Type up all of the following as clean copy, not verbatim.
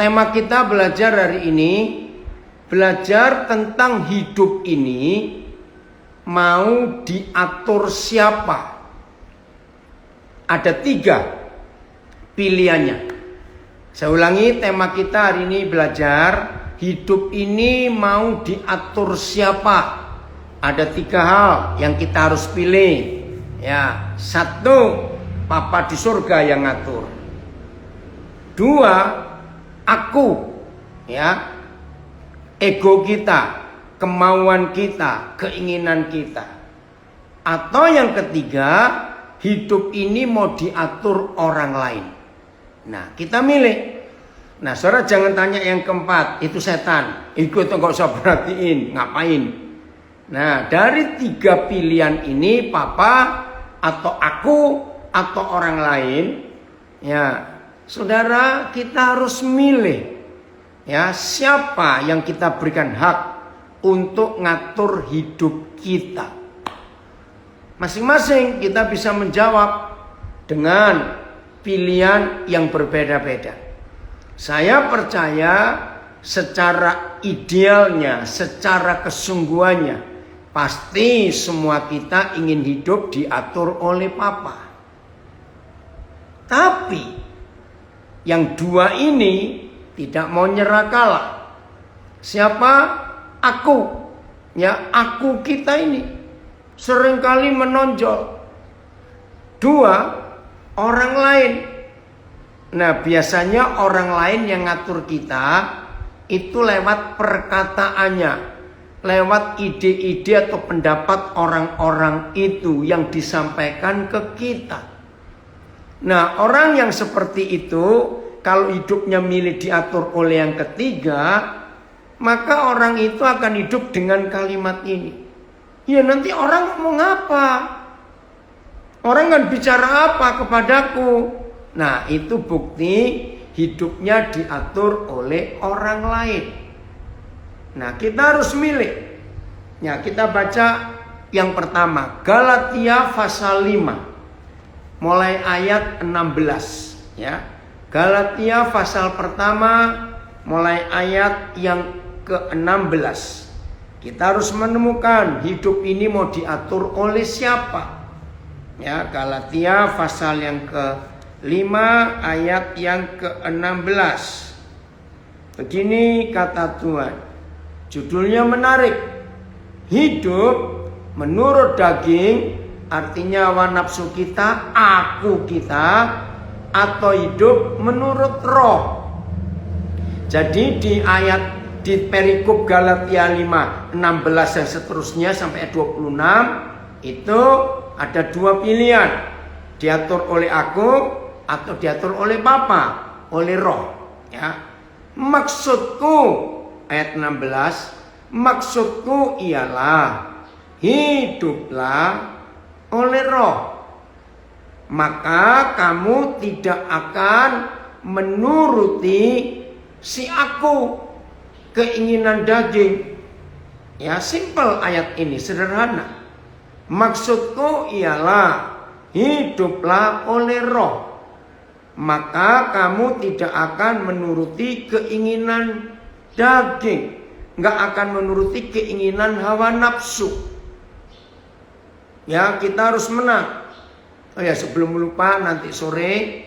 tema kita belajar hari ini, belajar tentang hidup ini mau diatur siapa. Ada 3 pilihannya. Saya ulangi, tema kita hari ini belajar hidup ini mau diatur siapa. Ada 3 hal yang kita harus pilih. Ya, 1, Papa di surga yang ngatur. 2, aku, ya, ego kita, kemauan kita, keinginan kita. Atau yang ketiga, hidup ini mau diatur orang lain. Nah, kita milih. Nah, saudara jangan tanya yang keempat, itu setan. Ikut nggak usah perhatiin, ngapain. Nah, dari 3 pilihan ini, Papa atau aku atau orang lain, ya, saudara, kita harus milih. Ya, siapa yang kita berikan hak untuk ngatur hidup kita. Masing-masing kita bisa menjawab dengan pilihan yang berbeda-beda. Saya percaya secara idealnya, secara kesungguhannya, pasti semua kita ingin hidup diatur oleh Papa. Tapi yang 2 ini tidak mau nyerah kalah. Siapa? Aku. Ya, aku kita ini seringkali menonjol. 2, orang lain. Nah, biasanya orang lain yang ngatur kita itu lewat perkataannya, lewat ide-ide atau pendapat orang-orang itu yang disampaikan ke kita. Nah, orang yang seperti itu, kalau hidupnya milih diatur oleh yang ketiga, maka orang itu akan hidup dengan kalimat ini. Ya, nanti orang ngomong apa? Orang kan bicara apa kepadaku? Nah, itu bukti hidupnya diatur oleh orang lain. Nah, kita harus milih. Ya, kita baca yang pertama, Galatia pasal 5. Mulai ayat 16, ya. Galatia pasal pertama mulai ayat yang ke-16. Kita harus menemukan hidup ini mau diatur oleh siapa. Ya, Galatia pasal yang ke-5 ayat yang ke-16. Begini kata Tuhan. Judulnya menarik. Hidup menurut daging, artinya hawa nafsu kita, aku kita, atau hidup menurut roh. Jadi di perikop Galatia 5, 16 dan seterusnya sampai 26 itu ada 2 pilihan. Diatur oleh aku atau diatur oleh Bapa, oleh roh. Ya. Maksudku, ayat 16, maksudku ialah hiduplah oleh roh, maka kamu tidak akan menuruti si aku, keinginan daging. Ya, simpel ayat ini, sederhana. Maksudku ialah hiduplah oleh roh, maka kamu tidak akan menuruti keinginan daging, nggak akan menuruti keinginan hawa nafsu. Ya, kita harus menang. Oh ya, sebelum lupa, nanti sore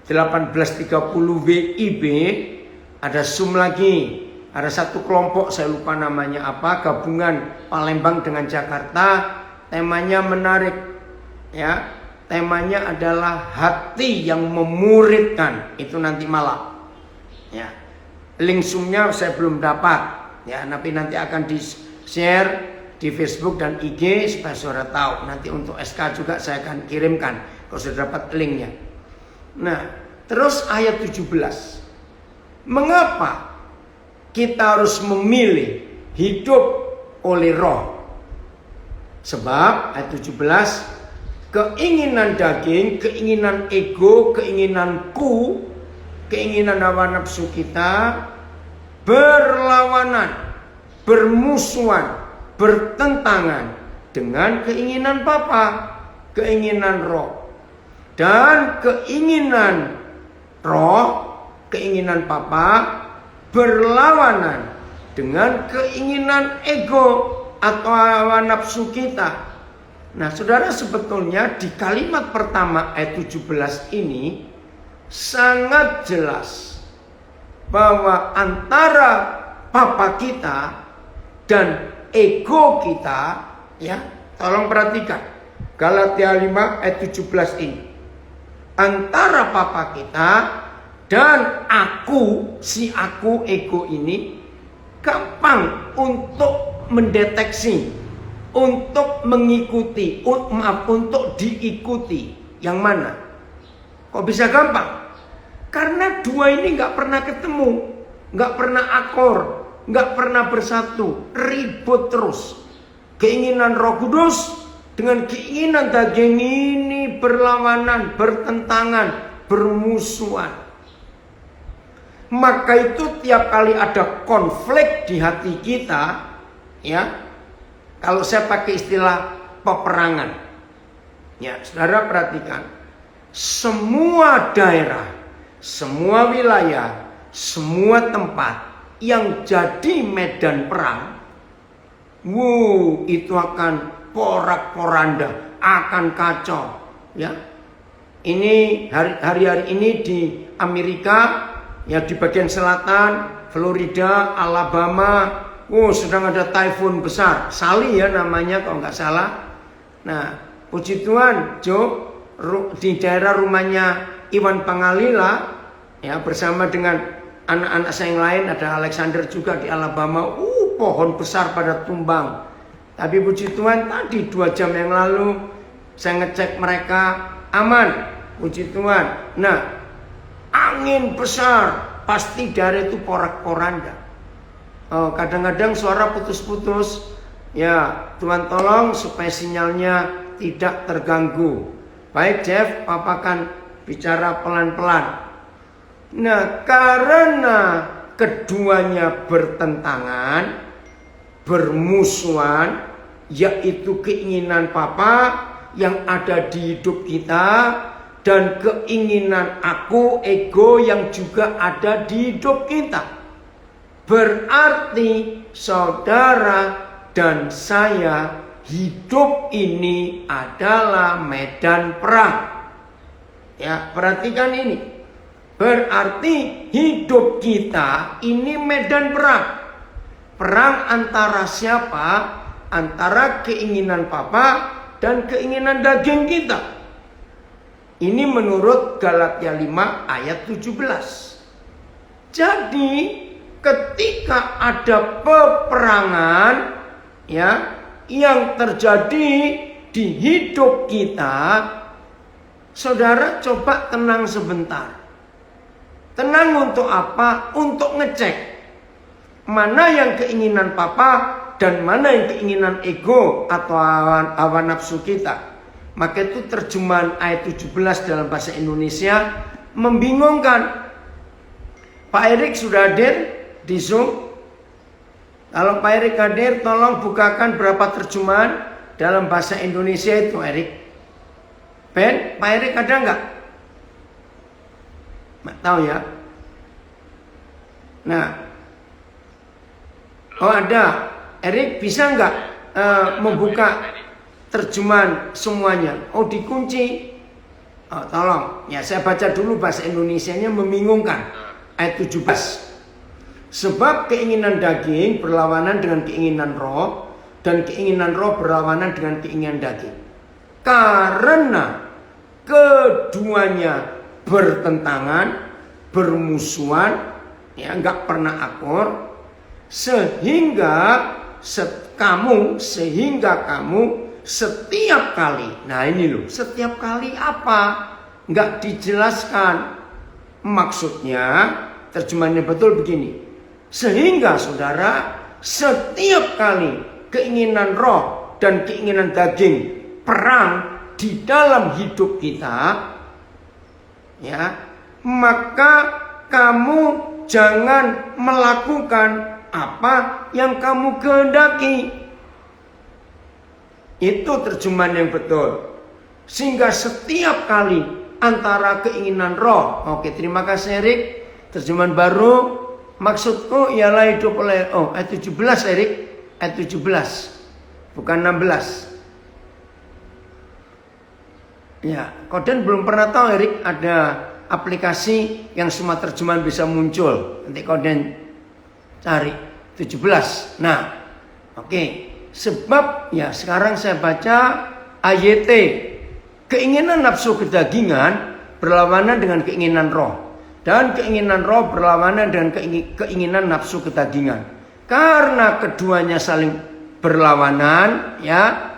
18.30 WIB ada Zoom lagi. Ada satu kelompok, saya lupa namanya apa, gabungan Palembang dengan Jakarta. Temanya menarik. Ya, temanya adalah hati yang memuridkan. Itu nanti malam. Ya, link Zoom-nya saya belum dapat. Ya, tapi nanti akan di-share di Facebook dan IG supaya saudara tahu. Nanti untuk SK juga saya akan kirimkan kalau sudah dapat linknya. Nah, terus ayat 17. Mengapa kita harus memilih hidup oleh roh? Sebab ayat 17, keinginan daging, keinginan ego, keinginanku, keinginan hawa nafsu kita berlawanan, bermusuhan, bertentangan dengan keinginan Bapa, keinginan roh. Dan keinginan roh keinginan papa berlawanan dengan keinginan ego atau hawa nafsu kita. Nah, saudara, sebetulnya di kalimat pertama ayat 17 ini sangat jelas bahwa antara papa kita dan ego kita, ya, tolong perhatikan Galatia 5 ayat 17 ini. Antara papa kita dan aku, si aku ego ini gampang untuk mendeteksi, untuk mengikuti, untuk diikuti. Yang mana? Kok bisa gampang? Karena dua ini gak pernah ketemu, gak pernah akor, gak pernah bersatu, ribut terus. Keinginan Roh Kudus dengan keinginan daging ini berlawanan, bertentangan, bermusuhan. Maka itu tiap kali ada konflik di hati kita, ya, kalau saya pakai istilah peperangan, ya, saudara perhatikan, semua daerah, semua wilayah, semua tempat yang jadi medan perang, itu akan porak-poranda, akan kacau, ya. Ini hari-hari ini di Amerika, ya, di bagian selatan, Florida, Alabama, sedang ada typhoon besar, Sally ya namanya kalau nggak salah. Nah, puji Tuhan, di daerah rumahnya Iwan Pangalila, ya, bersama dengan anak-anak saya yang lain, ada Alexander juga di Alabama, pohon besar pada tumbang. Tapi puji Tuhan, tadi 2 jam yang lalu saya ngecek mereka aman, puji Tuhan. Nah, angin besar, pasti daerah itu porak-poranda. Kadang-kadang suara putus-putus, ya, Tuhan tolong supaya sinyalnya tidak terganggu. Baik Jeff, Papa akan bicara pelan-pelan. Nah, karena keduanya bertentangan, bermusuhan, yaitu keinginan Papa yang ada di hidup kita dan keinginan aku, ego yang juga ada di hidup kita. Berarti saudara dan saya, hidup ini adalah medan perang. Ya, perhatikan ini. Berarti hidup kita ini medan perang. Perang antara siapa? Antara keinginan Papa dan keinginan daging kita. Ini menurut Galatia 5 ayat 17. Jadi ketika ada peperangan, ya, yang terjadi di hidup kita, saudara coba tenang sebentar. Tenang untuk apa? Untuk ngecek mana yang keinginan Papa dan mana yang keinginan ego atau hawa nafsu kita. Maka itu terjemahan ayat 17 dalam bahasa Indonesia membingungkan. Pak Erik sudah hadir di Zoom? Kalau Pak Erik hadir, tolong bukakan berapa terjemahan dalam bahasa Indonesia itu, Erik. Ben, Pak Erik ada nggak? Nggak tahu ya. Nah, ada. Erik bisa nggak membuka terjemahan semuanya? Dikunci. Tolong. Ya, saya baca dulu bahasa Indonesianya membingungkan. Ayat 17. Sebab keinginan daging berlawanan dengan keinginan roh, dan keinginan roh berlawanan dengan keinginan daging. Karena keduanya bertentangan, bermusuhan, ya, nggak pernah akur, sehingga kamu setiap kali, nah ini loh, setiap kali apa? Nggak dijelaskan. Maksudnya terjemahannya betul begini. Sehingga saudara, setiap kali keinginan roh dan keinginan daging perang di dalam hidup kita, ya, maka kamu jangan melakukan apa yang kamu kehendaki. Itu terjemahan yang betul. Sehingga setiap kali antara keinginan roh, oke, terima kasih Erik, Terjemahan baru, maksudku ialah hidup oleh ayat 17 Erik, ayat 17. Bukan 16. Ya, Koden belum pernah tahu Erik ada aplikasi yang semua terjemahan bisa muncul. Nanti Koden cari 17. Nah, oke. Sebab ya sekarang saya baca AYT. Keinginan nafsu kedagingan berlawanan dengan keinginan roh. Dan keinginan roh berlawanan dengan keinginan nafsu kedagingan. Karena keduanya saling berlawanan, ya,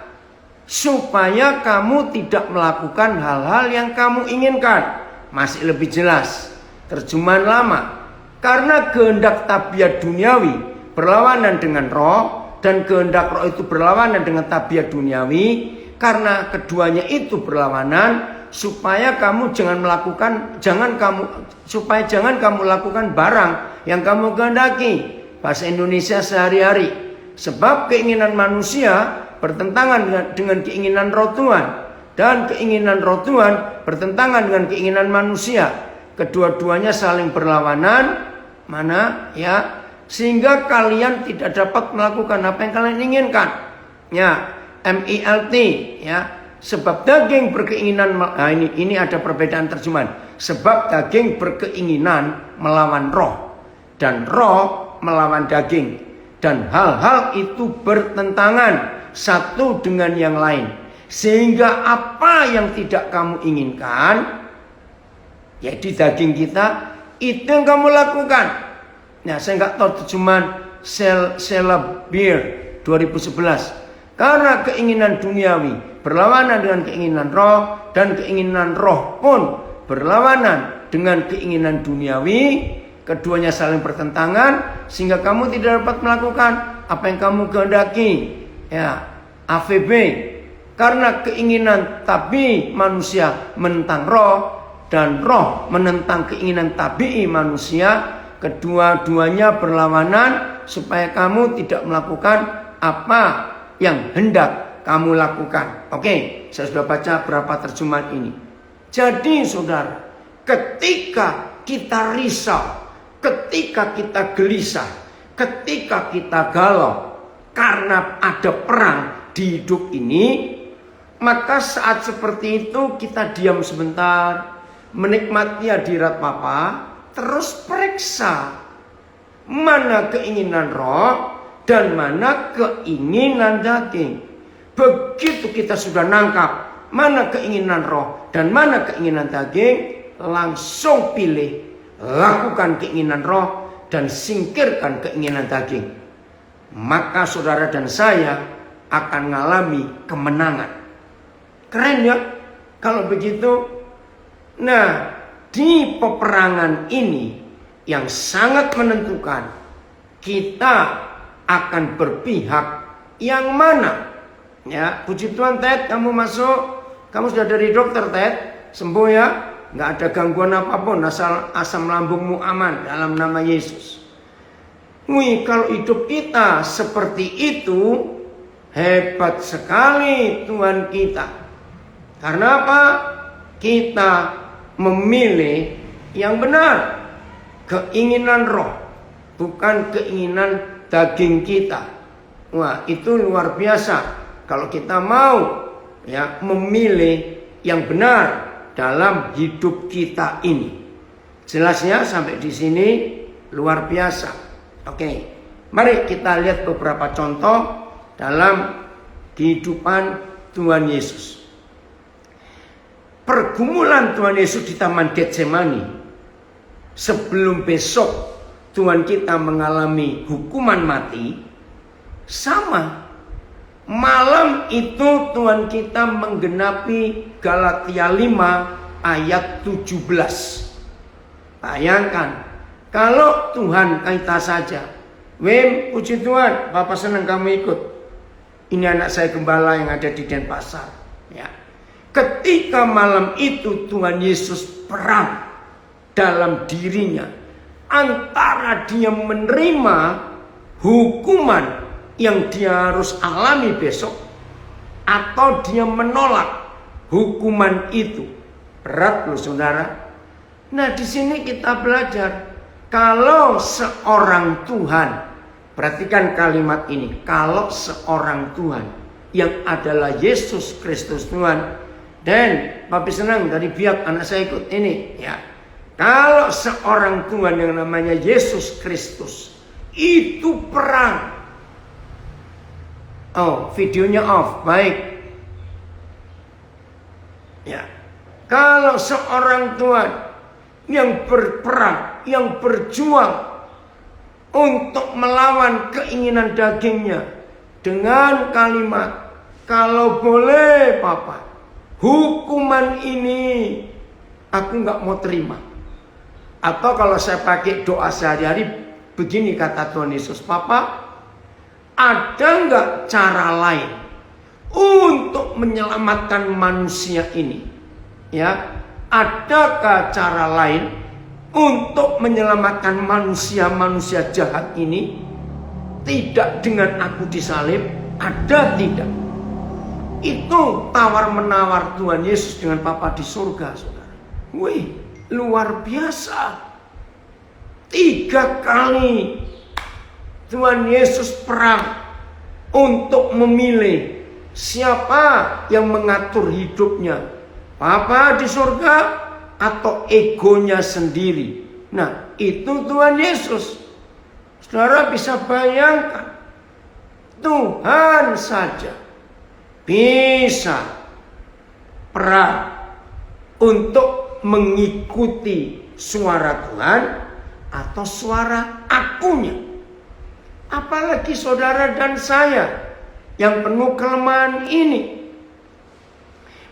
supaya kamu tidak melakukan hal-hal yang kamu inginkan. Masih lebih jelas terjemahan lama. Karena kehendak tabiat duniawi berlawanan dengan roh, dan kehendak roh itu berlawanan dengan tabiat duniawi. Karena keduanya itu berlawanan, supaya jangan kamu lakukan barang yang kamu kehendaki. Bahasa Indonesia sehari-hari. Sebab keinginan manusia bertentangan dengan keinginan roh Tuhan, dan keinginan roh Tuhan bertentangan dengan keinginan manusia. Kedua-duanya saling berlawanan, sehingga kalian tidak dapat melakukan apa yang kalian inginkan. Ya, MILT, ya. Sebab daging berkeinginan, ini ada perbedaan terjemahan. Sebab daging berkeinginan melawan roh, dan roh melawan daging, dan hal-hal itu bertentangan satu dengan yang lain, sehingga apa yang tidak kamu inginkan, yaitu daging kita, itu yang kamu lakukan. Nah, saya nggak tahu terjemahan Selabir 2011. Karena keinginan duniawi berlawanan dengan keinginan roh, dan keinginan roh pun berlawanan dengan keinginan duniawi. Keduanya saling bertentangan, sehingga kamu tidak dapat melakukan apa yang kamu kehendaki. Ya, AVB. Karena keinginan tabii manusia menentang roh, dan roh menentang keinginan tabii manusia. Kedua-duanya berlawanan, supaya kamu tidak melakukan apa yang hendak kamu lakukan. Oke, saya sudah baca berapa terjemahan ini. Jadi saudara, ketika kita risau, ketika kita gelisah, ketika kita galau karena ada perang di hidup ini, maka saat seperti itu kita diam sebentar, menikmati hadirat Bapa, terus periksa mana keinginan roh dan mana keinginan daging. Begitu kita sudah nangkap mana keinginan roh dan mana keinginan daging, langsung pilih, lakukan keinginan roh dan singkirkan keinginan daging. Maka saudara dan saya akan mengalami kemenangan. Keren ya kalau begitu. Nah, di peperangan ini yang sangat menentukan, kita akan berpihak yang mana. Ya, puji Tuhan Ted, kamu masuk, kamu sudah dari dokter Ted, sembuh ya, nggak ada gangguan apapun, asal asam lambungmu aman dalam nama Yesus. Wih, kalau hidup kita seperti itu, hebat sekali Tuhan kita. Karena apa? Kita memilih yang benar, keinginan roh, bukan keinginan daging kita. Wah, itu luar biasa. Kalau kita mau ya memilih yang benar dalam hidup kita ini. Jelasnya sampai di sini luar biasa. Oke, mari kita lihat beberapa contoh dalam kehidupan Tuhan Yesus. Pergumulan Tuhan Yesus di Taman Getsemani sebelum besok Tuhan kita mengalami hukuman mati, sama. Malam itu Tuhan kita menggenapi Galatia 5 ayat 17. Bayangkan, kalau Tuhan kita saja, Wim, puji Tuhan, Bapak senang kamu ikut. Ini anak saya gembala yang ada di Denpasar. Ya. Ketika malam itu Tuhan Yesus perang dalam dirinya, antara dia menerima hukuman yang dia harus alami besok, atau dia menolak hukuman itu. Berat loh saudara. Nah, di sini kita belajar Kalau seorang Tuhan, perhatikan kalimat ini, kalau seorang Tuhan yang adalah Yesus Kristus Tuhan, dan papi senang dari biak anak saya ikut ini ya. Kalau seorang Tuhan yang namanya Yesus Kristus itu perang. Oh, videonya off, baik. Ya, kalau seorang Tuhan yang berperang, yang berjuang untuk melawan keinginan dagingnya dengan kalimat, kalau boleh Papa, hukuman ini aku nggak mau terima. Atau kalau saya pakai doa sehari-hari, begini kata Tuhan Yesus, Papa, ada nggak cara lain untuk menyelamatkan manusia ini? Ya, adakah cara lain untuk menyelamatkan manusia-manusia jahat ini? Tidak dengan aku disalib, ada tidak? Itu tawar-menawar Tuhan Yesus dengan Bapa di surga, saudara. Wih, luar biasa. 3 kali Tuhan Yesus perang untuk memilih siapa yang mengatur hidupnya. Bapa di surga atau egonya sendiri. Nah, itu Tuhan Yesus. Saudara bisa bayangkan, Tuhan saja bisa perang untuk mengikuti suara Tuhan atau suara akunya. Apalagi saudara dan saya yang penuh kelemahan ini.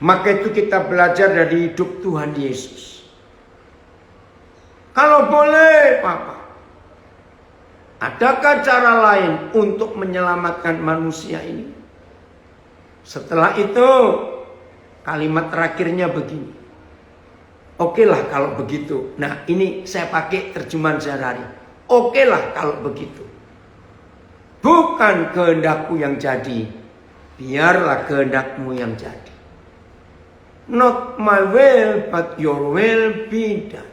Maka itu kita belajar dari hidup Tuhan Yesus. Kalau boleh Papa, adakah cara lain untuk menyelamatkan manusia ini? Setelah itu kalimat terakhirnya begini. Oke lah kalau begitu. Nah, ini saya pakai terjemahan sehari-hari. Oke lah kalau begitu. Bukan kehendakku yang jadi, biarlah kehendakmu yang jadi. Not my will, but your will be done.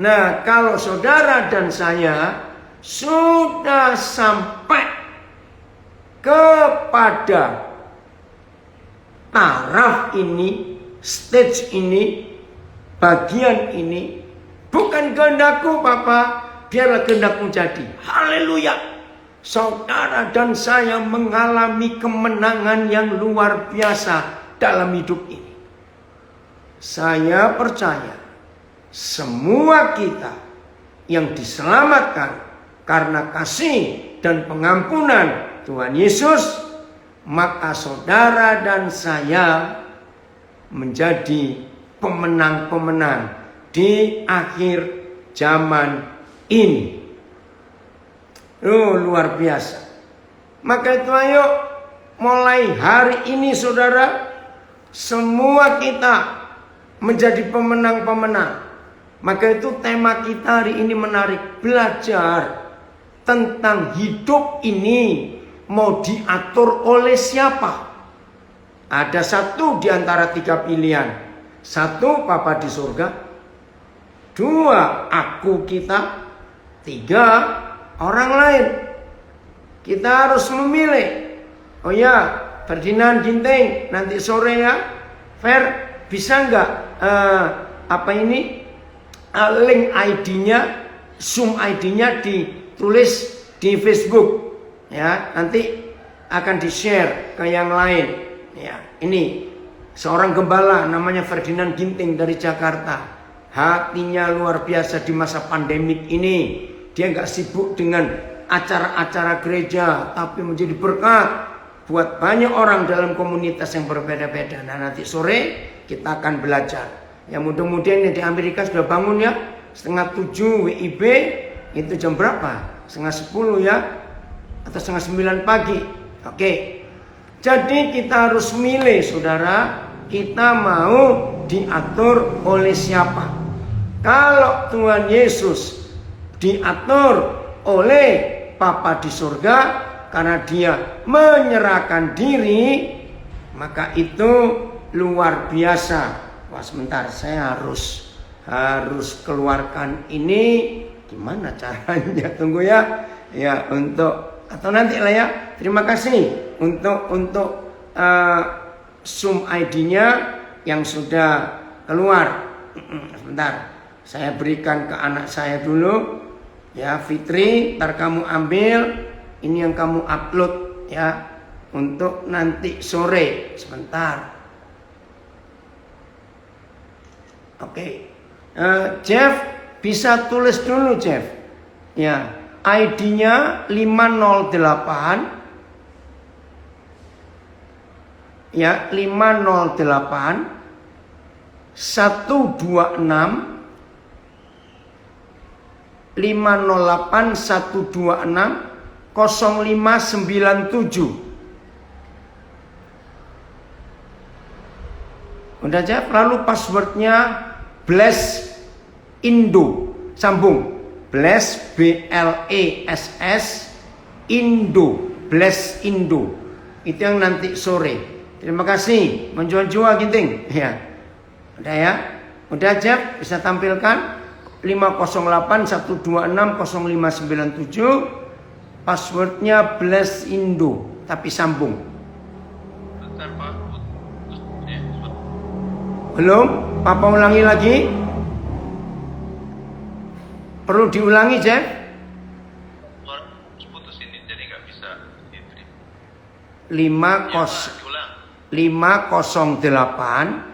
Nah, kalau saudara dan saya sudah sampai kepada taraf ini, stage ini, bagian ini, bukan kehendakku Papa, biarlah kehendakmu jadi. Haleluya. Saudara dan saya mengalami kemenangan yang luar biasa dalam hidup ini. Saya percaya semua kita yang diselamatkan karena kasih dan pengampunan Tuhan Yesus, maka saudara dan saya menjadi pemenang-pemenang di akhir zaman ini. Luar biasa. Maka itu ayo mulai hari ini saudara, semua kita menjadi pemenang-pemenang. Maka itu tema kita hari ini menarik. Belajar tentang hidup ini mau diatur oleh siapa. Ada satu di antara 3 pilihan. 1, Bapa di surga. 2, aku kita. 3, orang lain. Kita harus memilih. Oh ya, Ferdinand Ginting nanti sore ya, Fer, bisa nggak link ID-nya, Zoom ID-nya ditulis di Facebook ya, nanti akan di-share ke yang lain ya. Ini seorang gembala namanya Ferdinand Ginting dari Jakarta. Hatinya luar biasa di masa pandemik ini. Dia nggak sibuk dengan acara-acara gereja, tapi menjadi berkat buat banyak orang dalam komunitas yang berbeda-beda. Nah, nanti sore kita akan belajar. Ya, mudah-mudahan yang di Amerika sudah bangun ya. 6:30 WIB itu jam berapa? 8:30 ya? Atau 8:30 pagi. Oke. Jadi kita harus milih saudara. Kita mau diatur oleh siapa? Kalau Tuhan Yesus diatur oleh Bapa di surga karena dia menyerahkan diri, maka itu luar biasa. Wah, sebentar, saya harus harus keluarkan ini. Gimana caranya? Tunggu ya. Ya, untuk atau nanti lah ya. Terima kasih untuk Zoom ID-nya yang sudah keluar. Sebentar, saya berikan ke anak saya dulu. Ya, Fitri, ntar kamu ambil. Ini yang kamu upload ya, untuk nanti sore. Sebentar. Oke. Jeff, bisa tulis dulu Jeff. Ya, ID-nya 508. Ya, 508 126 508 126 0597. Udah aja. Lalu passwordnya Bless Indo. Sambung. Bless BLESS Indo. Bless Indo. Itu yang nanti sore. Terima kasih. Menjual-jual ginting. Ya. Udah ya. Udah Jeff, bisa tampilkan 508 126 0597. Passwordnya Bless Indo, tapi sambung. Bentar Pak. Belum? Papa ulangi lagi. Perlu diulangi Jeff? Putus ini jadi nggak bisa diterima. 508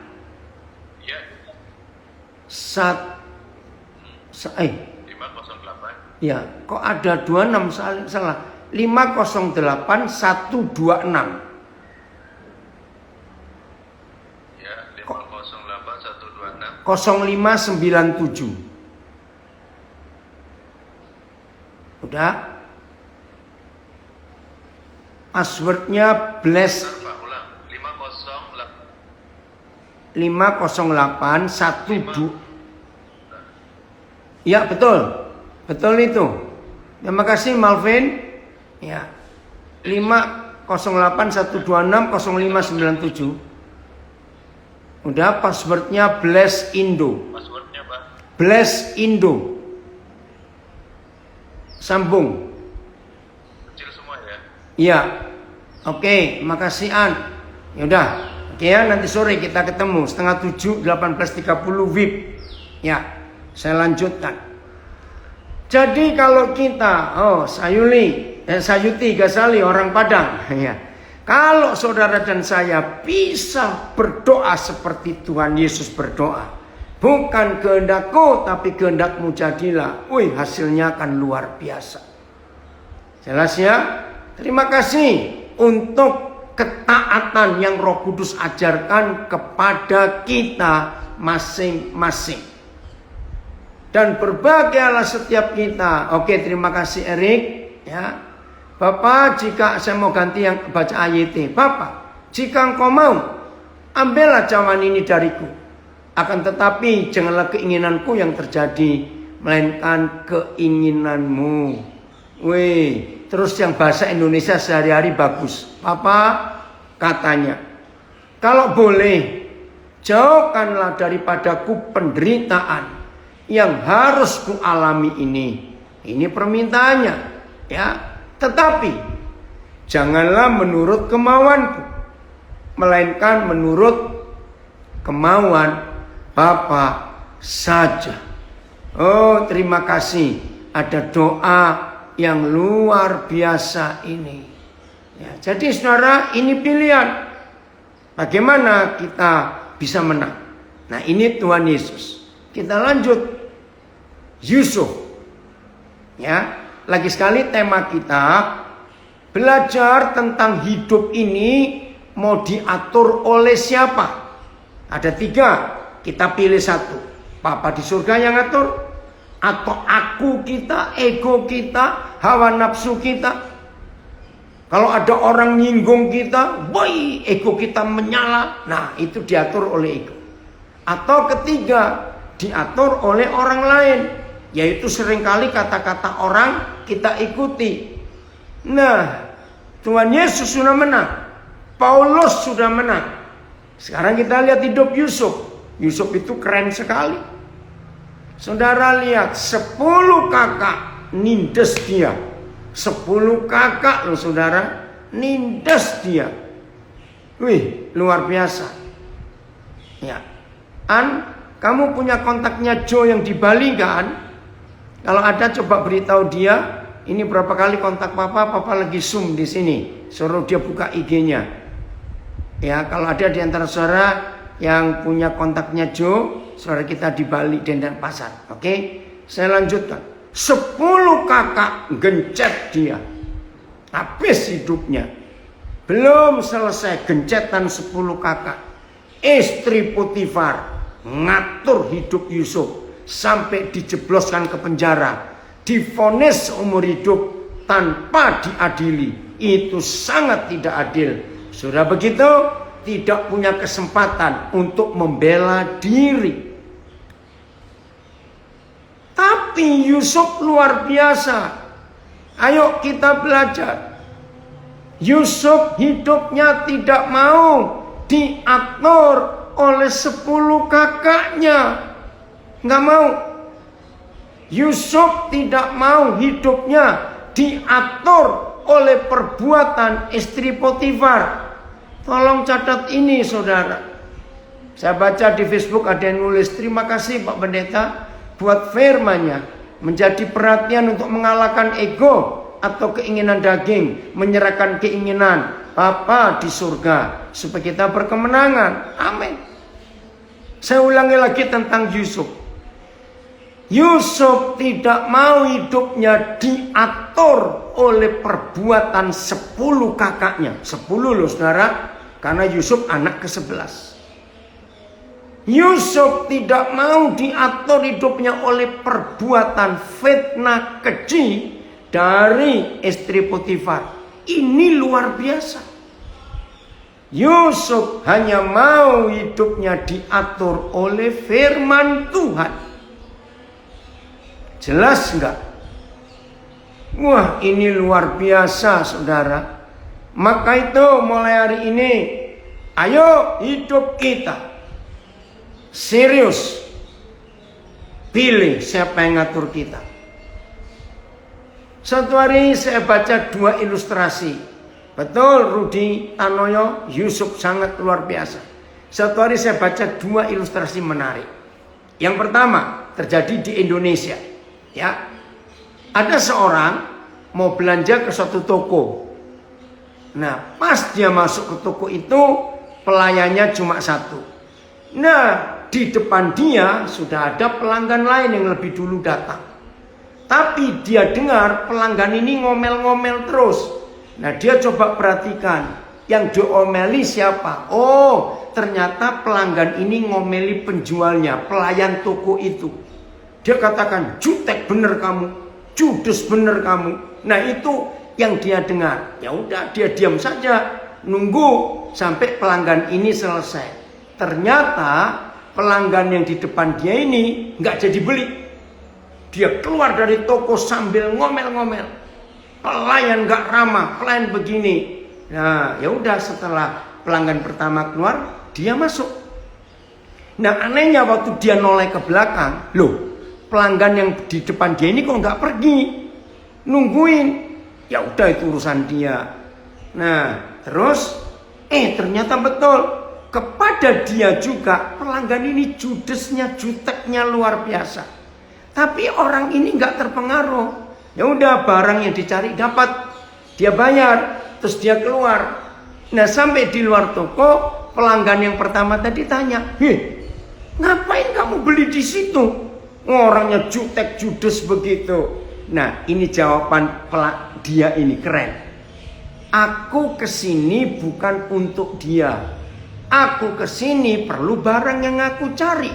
Ya. 508. Ya, kok ada 26 salah. 508 126. Ya, 508 126 0597. Udah? Passwordnya Bless. Bentar Pak, ulang. 508 12. Ya, betul. Betul itu. Terima kasih Malvin. Ya. 508 126 0597. Udah, passwordnya Bless Indo. Passwordnya Pak. Bless Indo. Sambung. Kecil semua ya. Iya. Oke, makasih An. Yaudah. Oke ya, nanti sore kita ketemu 6:30 18.30 VIP. Ya, saya lanjutkan. Jadi kalau kita, Sayuti Gasali orang Padang, ya. Kalau saudara dan saya bisa berdoa seperti Tuhan Yesus berdoa, bukan kehendakku tapi kehendakmu jadilah. Wih, hasilnya akan luar biasa. Jelas ya? Terima kasih untuk ketaatan yang Roh Kudus ajarkan kepada kita masing-masing. Dan berbahagialah setiap kita. Oke, terima kasih Erik. Ya, Bapak, jika saya mau ganti yang baca ayat, Bapak, jika engkau mau, ambillah cawan ini dariku. Akan tetapi janganlah keinginanku yang terjadi, melainkan keinginanmu. Wih, terus yang bahasa Indonesia sehari-hari bagus. Papa katanya, kalau boleh, jauhkanlah daripadaku penderitaan yang harus kualami ini. Ini permintaannya, ya. Tetapi janganlah menurut kemauanku, melainkan menurut kemauan Bapa saja. Oh, terima kasih. Ada doa yang luar biasa ini. Ya, jadi saudara, ini pilihan. Bagaimana kita bisa menang? Nah, ini Tuhan Yesus. Kita lanjut. Yusuf. Ya, lagi sekali tema kita belajar tentang hidup ini mau diatur oleh siapa? Ada 3. Kita pilih satu. Papa di surga yang atur, atau aku kita, ego kita, hawa nafsu kita. Kalau ada orang nyinggung kita, boy, ego kita menyala. Nah, itu diatur oleh ego. Atau ketiga, diatur oleh orang lain, yaitu seringkali kata-kata orang kita ikuti. Nah, Tuhan Yesus sudah menang, Paulus sudah menang. Sekarang kita lihat hidup Yusuf. Yusuf itu keren sekali. Saudara lihat 10 kakak nindes dia. 10 kakak loh saudara, nindes dia. Wih, luar biasa. Ya. Kamu punya kontaknya Joe yang di Bali kan? Kalau ada coba beritahu dia, ini berapa kali kontak papa lagi Zoom di sini. Suruh dia buka IG-nya. Ya, kalau ada di antara saudara yang punya kontaknya Joe, saudara kita di Bali Denpasar. Oke, saya lanjutkan. 10 kakak gencet dia. Habis hidupnya. Belum selesai gencetan 10 kakak. Istri Potifar ngatur hidup Yusuf sampai dijebloskan ke penjara, divonis seumur hidup tanpa diadili. Itu sangat tidak adil. Sudah begitu, tidak punya kesempatan untuk membela diri. Tapi Yusuf luar biasa. Ayo kita belajar. Yusuf hidupnya tidak mau diatur oleh 10 kakaknya. Nggak mau. Yusuf tidak mau hidupnya diatur oleh perbuatan istri Potifar. Tolong catat ini saudara. Saya baca di Facebook ada yang nulis, terima kasih Pak Pendeta buat firman-Nya. Menjadi perhatian untuk mengalahkan ego atau keinginan daging. Menyerahkan keinginan Bapa di surga supaya kita berkemenangan. Amin. Saya ulangi lagi tentang Yusuf. Yusuf tidak mau hidupnya diatur oleh perbuatan 10 kakaknya. 10 loh saudara. Karena Yusuf anak ke-11. Yusuf tidak mau diatur hidupnya oleh perbuatan fitnah keji dari istri Potifar. Ini luar biasa. Yusuf hanya mau hidupnya diatur oleh firman Tuhan. Jelas enggak? Wah, ini luar biasa saudara. Maka itu mulai hari ini, ayo hidup kita serius. Pilih siapa yang ngatur kita. Suatu hari saya baca 2 ilustrasi. Betul, Rudi Tanoyo, Yusuf sangat luar biasa. Suatu hari saya baca 2 ilustrasi menarik. Yang pertama terjadi di Indonesia. Ya, ada seorang mau belanja ke suatu toko. Nah, pas dia masuk ke toko itu, pelayannya cuma 1. Nah, di depan dia sudah ada pelanggan lain yang lebih dulu datang. Tapi dia dengar pelanggan ini ngomel-ngomel terus. Nah, dia coba perhatikan, yang diomeli siapa? Oh, ternyata pelanggan ini ngomeli penjualnya, pelayan toko itu. Dia katakan, jutek bener kamu, judes bener kamu. Nah, itu yang dia dengar. Ya udah, dia diam saja, nunggu sampai pelanggan ini selesai. Ternyata pelanggan yang di depan dia ini nggak jadi beli. Dia keluar dari toko sambil ngomel-ngomel. Pelayan nggak ramah, pelayan begini. Nah, ya udah, setelah pelanggan pertama keluar, dia masuk. Nah, anehnya waktu dia noleh ke belakang, loh, pelanggan yang di depan dia ini kok nggak pergi, nungguin. Ya udah, itu urusan dia. Nah, terus ternyata betul, kepada dia juga pelanggan ini judesnya, juteknya luar biasa. Tapi orang ini nggak terpengaruh. Ya udah, barang yang dicari dapat, dia bayar, terus dia keluar. Nah, sampai di luar toko, pelanggan yang pertama tadi tanya, "Heh, ngapain kamu beli di situ? Orangnya jutek judes begitu." Nah, ini jawaban dia ini keren. Aku kesini bukan untuk dia. Aku kesini perlu barang yang aku cari.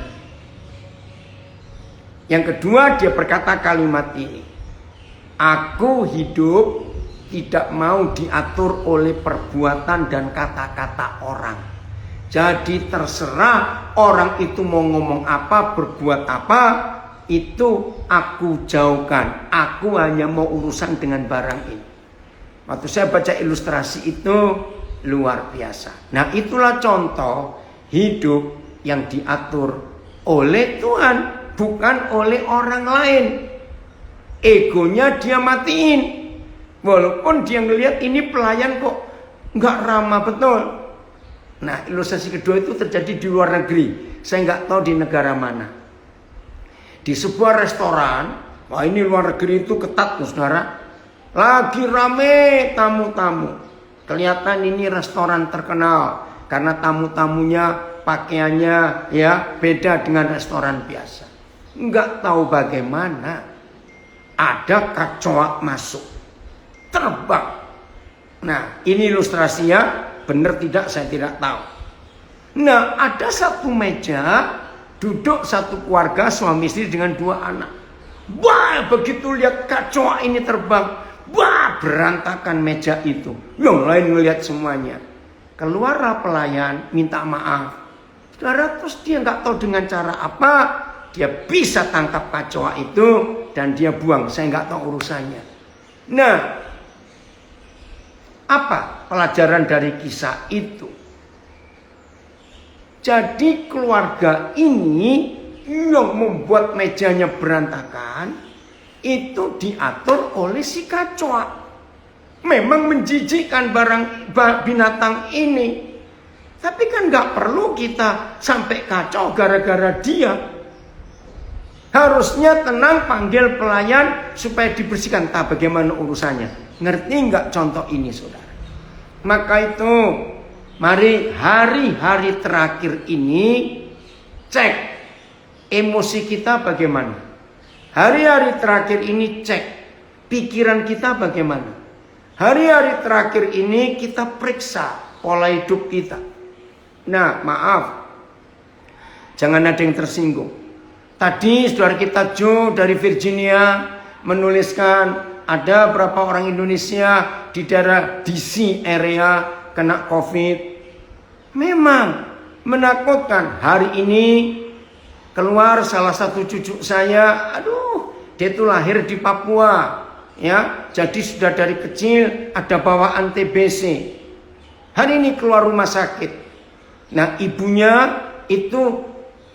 Yang kedua, dia berkata kalimat ini. Aku hidup tidak mau diatur oleh perbuatan dan kata-kata orang. Jadi terserah orang itu mau ngomong apa, berbuat apa, itu aku jauhkan. Aku hanya mau urusan dengan barang ini. Waktu saya baca ilustrasi itu luar biasa. Nah, itulah contoh hidup yang diatur oleh Tuhan. bukan oleh orang lain. Egonya dia matiin. Walaupun dia ngelihat ini pelayan kok nggak ramah betul. Nah, ilustrasi kedua itu terjadi di luar negeri. Saya nggak tahu di negara mana. Di sebuah restoran, wah ini luar negeri itu ketat tuh saudara. Lagi rame tamu-tamu. Kelihatan ini restoran terkenal karena tamu-tamunya pakaiannya ya beda dengan restoran biasa. Nggak tahu bagaimana ada kecoa masuk, terbang. Nah, ini ilustrasinya, benar tidak saya tidak tahu. Nah, ada satu meja, duduk satu keluarga suami istri dengan 2 anak. Wah, begitu lihat kecoa ini terbang, wah berantakan meja itu. Yang lain ngelihat semuanya. Keluarlah pelayan minta maaf. Saudara, terus dia nggak tahu dengan cara apa dia bisa tangkap kecoa itu dan dia buang. Saya nggak tahu urusannya. Nah, apa pelajaran dari kisah itu? Jadi keluarga ini yang membuat mejanya berantakan itu diatur oleh si kecoa. Memang menjijikkan binatang ini. Tapi kan nggak perlu kita sampai kacau gara-gara dia. Harusnya tenang, panggil pelayan supaya dibersihkan. Tak bagaimana urusannya. Ngerti nggak contoh ini saudara? Maka itu mari hari-hari terakhir ini cek emosi kita bagaimana. Hari-hari terakhir ini cek pikiran kita bagaimana. Hari-hari terakhir ini kita periksa pola hidup kita. Nah, maaf, jangan ada yang tersinggung. Tadi saudara kita Joe dari Virginia menuliskan ada berapa orang Indonesia di daerah DC area kena COVID. Memang menakutkan. Hari ini keluar salah satu cucu saya, dia itu lahir di Papua, ya, jadi sudah dari kecil ada bawaan TBC. Hari ini keluar rumah sakit. Nah, ibunya itu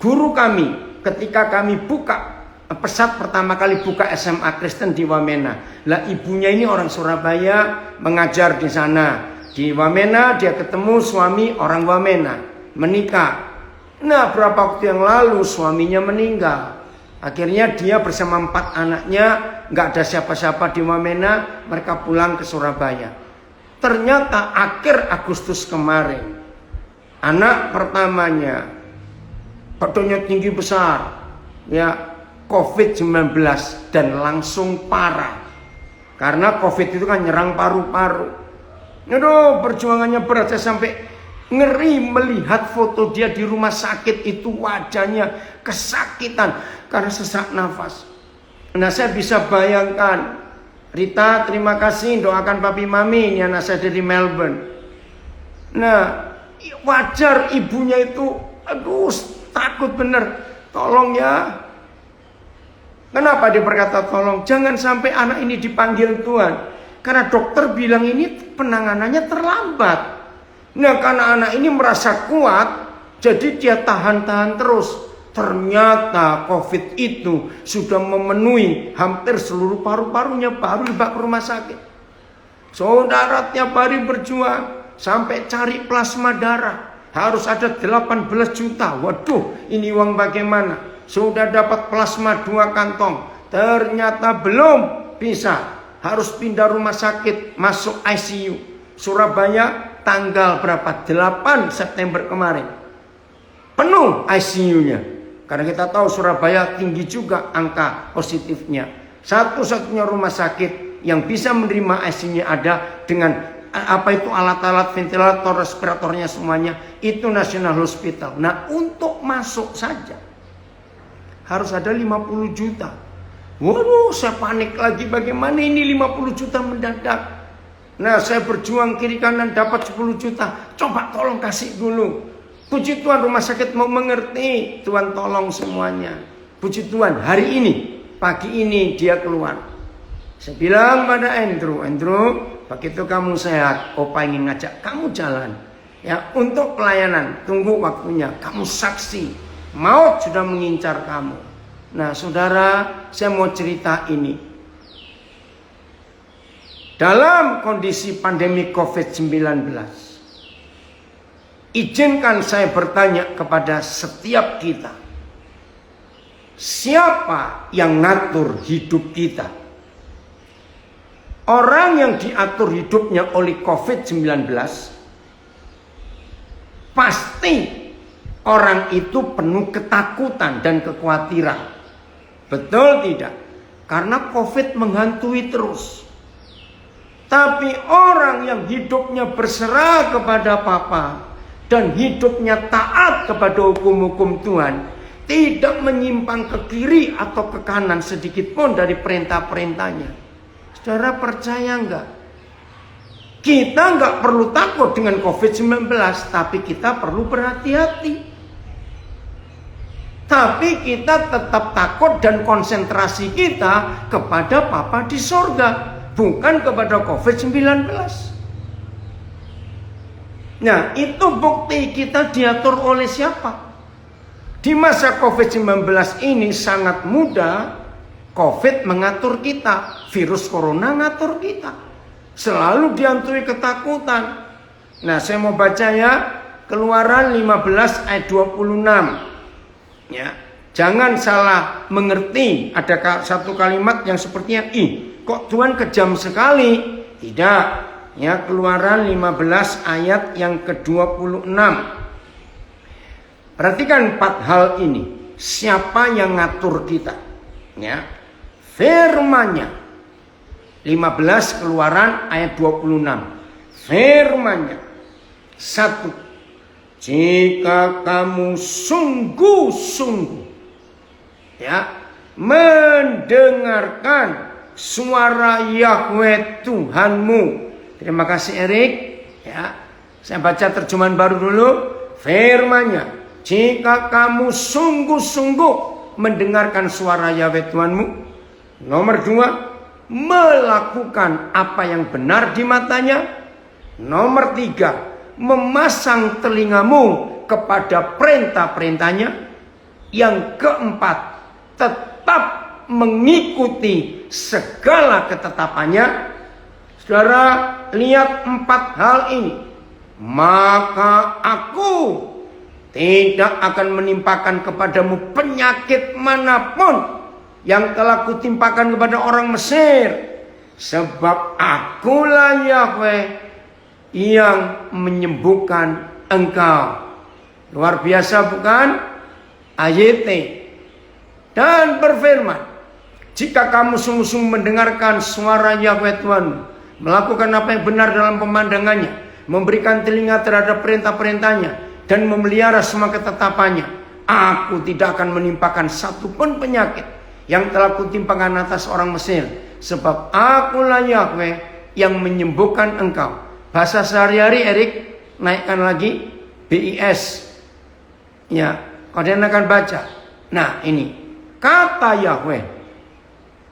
guru kami ketika kami buka pesat pertama kali buka SMA Kristen di Wamena. Lah ibunya ini orang Surabaya mengajar di sana. Di Wamena dia ketemu suami orang Wamena, menikah. Nah, berapa waktu yang lalu suaminya meninggal. Akhirnya dia bersama 4 anaknya, nggak ada siapa-siapa di Wamena, mereka pulang ke Surabaya. Ternyata akhir Agustus kemarin, anak pertamanya badannya tinggi besar, ya, COVID-19 dan langsung parah. Karena COVID itu kan nyerang paru-paru. Aduh, perjuangannya berat. Saya sampai ngeri melihat foto dia di rumah sakit itu, wajahnya kesakitan karena sesak nafas. Nah, saya bisa bayangkan. Rita, terima kasih doakan papi mami, ini anak saya dari Melbourne. Nah, wajar ibunya itu, takut bener. Tolong ya. Kenapa dia berkata tolong? Jangan sampai anak ini dipanggil Tuhan. Karena dokter bilang ini penanganannya terlambat. Nah, karena anak ini merasa kuat, jadi dia tahan-tahan terus. Ternyata COVID itu sudah memenuhi hampir seluruh paru-parunya, baru dibawa ke rumah sakit. Saudara tiap hari berjuang sampai cari plasma darah. Harus ada 18 juta. Waduh, ini uang bagaimana? Sudah dapat plasma 2 kantong. Ternyata belum bisa. Harus pindah rumah sakit, masuk ICU. Surabaya tanggal berapa? 8 September kemarin. Penuh ICU-nya. Karena kita tahu Surabaya tinggi juga angka positifnya. Satu-satunya rumah sakit yang bisa menerima ICU-nya ada dengan alat-alat ventilator, respiratornya semuanya. Itu National Hospital. Nah, untuk masuk saja harus ada 50 juta. Waduh, saya panik lagi. Bagaimana ini 50 juta mendadak? Nah, saya berjuang kiri kanan dapat 10 juta. Coba tolong kasih dulu. Puji Tuhan rumah sakit mau mengerti. Tuhan tolong semuanya. Puji Tuhan hari ini, pagi ini dia keluar. Saya bilang pada Andrew, begitu kamu sehat, Opa ingin ngajak kamu jalan. Ya, untuk pelayanan, tunggu waktunya. Kamu saksi. Maut sudah mengincar kamu. Nah, saudara, saya mau cerita ini. Dalam kondisi pandemi COVID-19, izinkan saya bertanya kepada setiap kita. Siapa yang ngatur hidup kita? Orang yang diatur hidupnya oleh COVID-19, pasti orang itu penuh ketakutan dan kekhawatiran. Betul tidak? Karena COVID menghantui terus. Tapi orang yang hidupnya berserah kepada Bapa dan hidupnya taat kepada hukum-hukum Tuhan, tidak menyimpang ke kiri atau ke kanan sedikit pun dari perintah-perintahnya. Saudara percaya enggak? Kita enggak perlu takut dengan COVID-19, tapi kita perlu berhati-hati. Tapi kita tetap takut dan konsentrasi kita kepada Bapa di sorga, bukan kepada COVID-19. Nah, itu bukti kita diatur oleh siapa? Di masa COVID-19 ini sangat mudah COVID mengatur kita. Virus corona ngatur kita. Selalu dihantui ketakutan. Nah, saya mau baca ya. Keluaran 15 ayat 26. Ya, jangan salah mengerti. Ada satu kalimat yang sepertinya, kok Tuhan kejam sekali? Tidak. Ya, Keluaran 15 ayat yang ke-26. Perhatikan 4 hal ini. Siapa yang ngatur kita? Ya. Firman-Nya. 15 Keluaran ayat 26. Firman-Nya. 1. Jika kamu sungguh-sungguh mendengarkan suara Yahweh Tuhanmu. Terima kasih Erik. Ya. Saya baca terjemahan baru dulu. Firman-Nya. Jika kamu sungguh-sungguh mendengarkan suara Yahweh Tuhanmu. Nomor 2, melakukan apa yang benar di matanya. Nomor 3, memasang telingamu kepada perintah-perintahnya. Yang keempat, tetap mengikuti segala ketetapannya. Saudara, lihat 4 hal ini. Maka aku tidak akan menimpakan kepadamu penyakit manapun yang telah kutimpakan kepada orang Mesir. Sebab akulah Yahweh yang menyembuhkan engkau. Luar biasa bukan? Ayat dan berfirman, jika kamu sungguh-sungguh mendengarkan suara Yahweh Tuhan, melakukan apa yang benar dalam pemandangannya, memberikan telinga terhadap perintah-perintahnya, dan memelihara semua ketetapannya, aku tidak akan menimpakan satu pun penyakit yang telah kutimpakan atas orang Mesir. Sebab akulah Yahweh yang menyembuhkan engkau. Bahasa sehari-hari Erik, naikkan lagi BIS. Ya, kalian akan baca. Nah ini, kata Yahweh,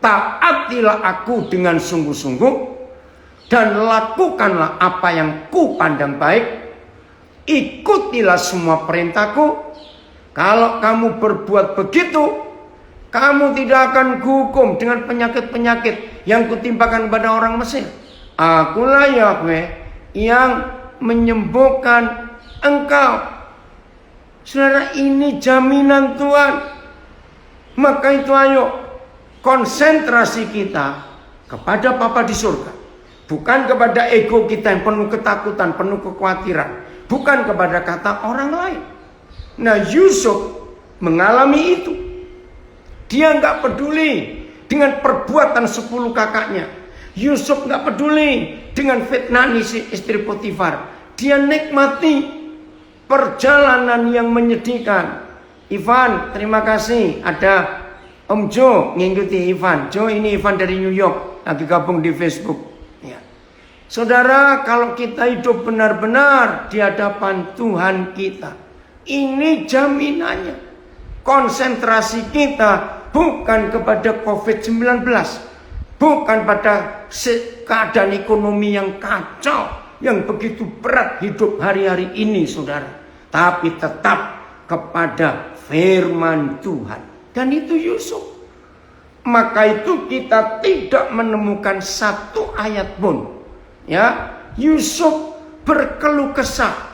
taatilah aku dengan sungguh-sungguh dan lakukanlah apa yang ku pandang baik. Ikutilah semua perintahku. Kalau kamu berbuat begitu, kamu tidak akan kuhukum dengan penyakit-penyakit yang kutimpakan kepada orang Mesir. Akulah Yahweh yang menyembuhkan engkau. Saudara, ini jaminan Tuhan. Maka itu ayo konsentrasi kita kepada Bapa di surga, bukan kepada ego kita yang penuh ketakutan, penuh kekhawatiran, bukan kepada kata orang lain. Nah, Yusuf mengalami itu. Dia nggak peduli dengan perbuatan 10 kakaknya. Yusuf nggak peduli dengan fitnah istri Potifar. Dia nikmati perjalanan yang menyedihkan. Ivan, terima kasih. Ada Om Jo ngikuti Ivan. Jo, ini Ivan dari New York, lagi gabung di Facebook. Ya. Saudara, kalau kita hidup benar-benar di hadapan Tuhan kita, ini jaminannya. Konsentrasi kita bukan kepada COVID-19, bukan pada keadaan ekonomi yang kacau, yang begitu berat hidup hari-hari ini, saudara. Tapi tetap kepada firman Tuhan. Dan itu Yusuf. Maka itu kita tidak menemukan satu ayat pun. Ya, Yusuf berkeluh kesah.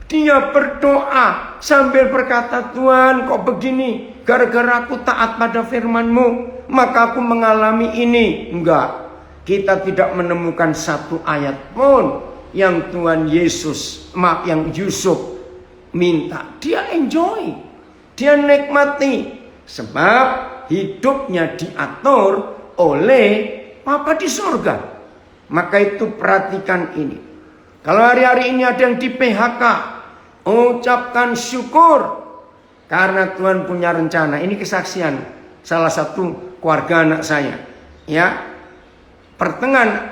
Dia berdoa sambil berkata, Tuhan kok begini? Gara-gara aku taat pada firman-Mu, maka aku mengalami ini. Enggak. Kita tidak menemukan satu ayat pun yang Tuhan Yesus, yang Yusuf minta. Dia enjoy. Dia nikmati. Sebab hidupnya diatur oleh Bapa di surga. Maka itu perhatikan ini. Kalau hari-hari ini ada yang di PHK, ucapkan syukur. Karena Tuhan punya rencana. Ini kesaksian salah satu keluarga anak saya. Ya, pertengahan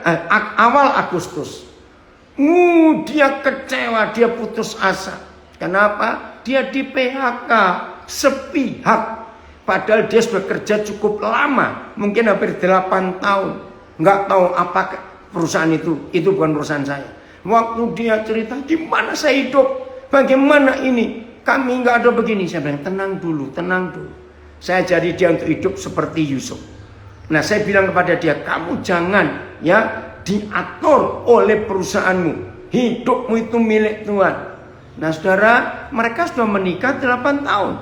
awal Agustus. Dia kecewa, dia putus asa. Kenapa? Dia di PHK sepihak. Padahal dia sudah kerja cukup lama, mungkin hampir 8 tahun. Nggak tahu apa perusahaan itu bukan perusahaan saya. Waktu dia cerita, gimana saya hidup, bagaimana ini, kami nggak ada begini. Saya bilang, tenang dulu. Saya jadi dia untuk hidup seperti Yusuf. Nah, saya bilang kepada dia, kamu jangan ya diatur oleh perusahaanmu. Hidupmu itu milik Tuhan. Nah, saudara, mereka sudah menikah 8 tahun.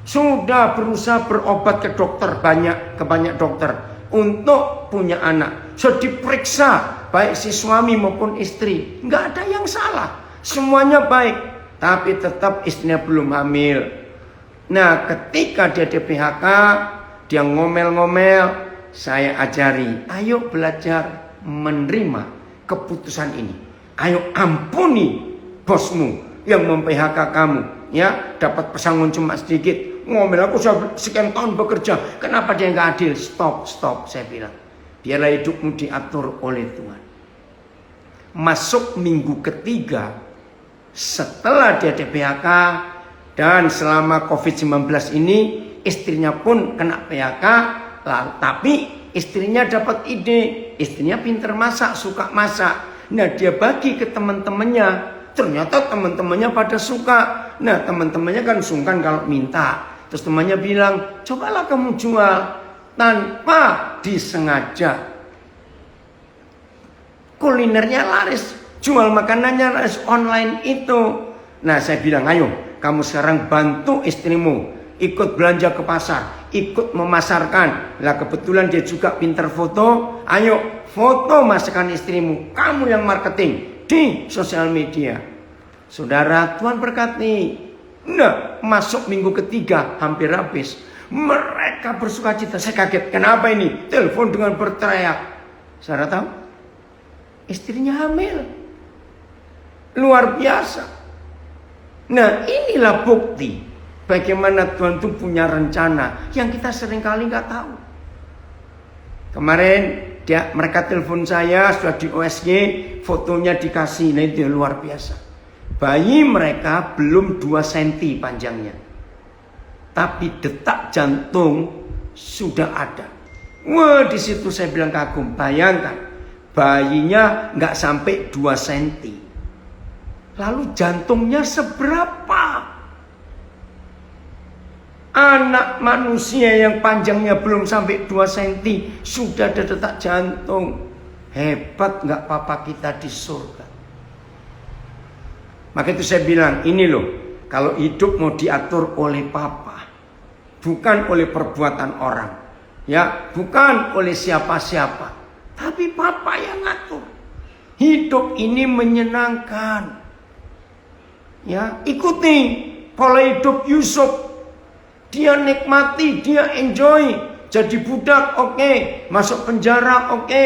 Sudah berusaha berobat ke dokter, ke banyak dokter untuk punya anak. Sudah diperiksa baik si suami maupun istri. Nggak ada yang salah. Semuanya baik. Tapi tetap istrinya belum hamil. Nah, ketika dia di PHK, dia ngomel-ngomel. Saya ajari, ayo belajar menerima keputusan ini. Ayo ampuni bosmu yang mem-PHK kamu. Ya, dapat pesangon cuma sedikit. Ngomel, aku sudah sekian tahun bekerja. Kenapa dia nggak adil? Stop, saya bilang. Biarlah hidupmu diatur oleh Tuhan. Masuk minggu ketiga setelah dia di PHK dan selama COVID-19 ini, istrinya pun kena PHK. Tapi istrinya dapat ide. Istrinya pinter masak, suka masak. Nah, dia bagi ke teman-temannya. Ternyata teman-temannya pada suka. Nah, teman-temannya kan sungkan kalau minta. Terus temannya bilang, cobalah kamu jual. Tanpa disengaja. Kulinernya laris. Jual makanannya laris online itu. Nah, saya bilang, ayo kamu sekarang bantu istrimu. Ikut belanja ke pasar. Ikut memasarkan. Lah, kebetulan dia juga pintar foto. Ayo foto masakan istrimu. Kamu yang marketing di sosial media. Saudara, Tuhan berkati. Nah, masuk minggu ketiga hampir habis. Mereka bersuka cita. Saya kaget. Kenapa ini? Telepon dengan berteriak. Saudara tahu? Istrinya hamil. Luar biasa. Nah, inilah bukti bagaimana Tuhan itu punya rencana yang kita seringkali nggak tahu. Kemarin mereka telepon saya sudah di OSG, fotonya dikasih. Nah, itu luar biasa. Bayi mereka belum 2 cm panjangnya. Tapi detak jantung sudah ada. Wah, di situ saya bilang kagum. Bayangkan, bayinya nggak sampai 2 cm. Lalu jantungnya seberapa? Anak manusia yang panjangnya belum sampai 2 cm sudah ada detak jantung. Hebat nggak papa kita di surga? Maka itu saya bilang, ini loh, kalau hidup mau diatur oleh papa, bukan oleh perbuatan orang, ya, bukan oleh siapa-siapa, tapi papa yang ngatur. Hidup ini menyenangkan. Ya, ikuti pola hidup Yusuf. Dia nikmati, dia enjoy. Jadi budak, oke. Masuk penjara, oke.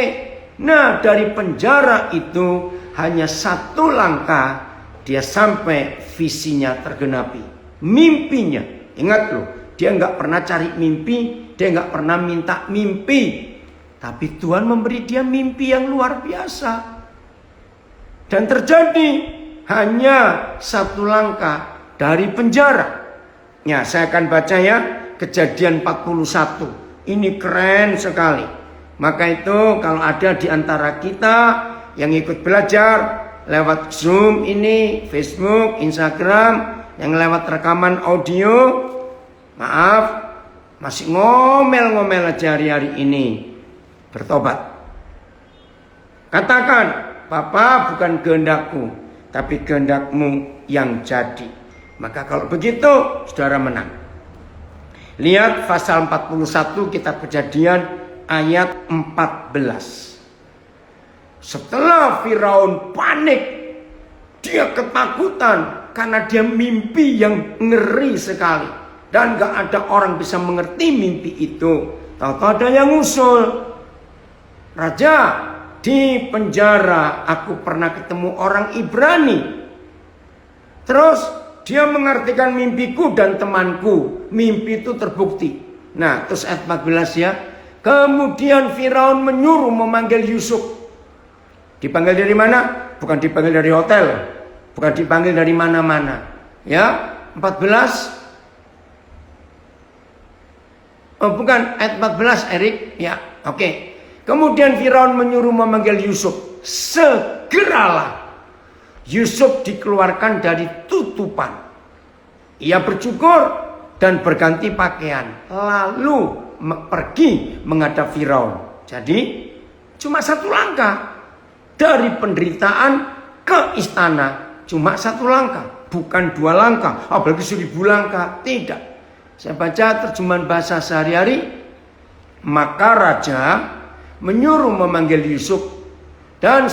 Nah, dari penjara itu hanya 1 langkah dia sampai visinya tergenapi. Mimpinya, ingat loh, dia nggak pernah cari mimpi, dia nggak pernah minta mimpi. Tapi Tuhan memberi dia mimpi yang luar biasa. Dan terjadi hanya 1 langkah dari penjara. Ya, saya akan baca ya, Kejadian 41. Ini keren sekali. Maka itu kalau ada di antara kita yang ikut belajar lewat Zoom ini, Facebook, Instagram, yang lewat rekaman audio, maaf, Masih ngomel-ngomel aja hari-hari ini. Bertobat. Katakan, Bapa bukan kehendakku, tapi kehendakmu yang jadi. Maka kalau begitu, saudara menang. Lihat pasal 41 kitab Kejadian ayat 14. Setelah Firaun panik, dia ketakutan karena dia mimpi yang ngeri sekali. Dan gak ada orang bisa mengerti mimpi itu. Tahu-tahu ada yang ngusul. Raja, di penjara aku pernah ketemu orang Ibrani. Terus dia mengartikan mimpiku dan temanku. Mimpi itu terbukti. Nah, terus ayat 14 ya. Kemudian Firaun menyuruh memanggil Yusuf. Dipanggil dari mana? Bukan dipanggil dari hotel. Bukan dipanggil dari mana-mana. Ya, 14. Oh, bukan ayat 14, Erik. Ya, oke. Kemudian Firaun menyuruh memanggil Yusuf. Segeralah Yusuf dikeluarkan dari tutupan. Ia bercukur dan berganti pakaian. Lalu pergi menghadap Firaun. Jadi cuma satu langkah. Dari penderitaan ke istana. Cuma satu langkah. Bukan 2 langkah. Apalagi 1000 langkah. Tidak. Saya baca terjemahan bahasa sehari-hari. Maka raja menyuruh memanggil Yusuf. Dan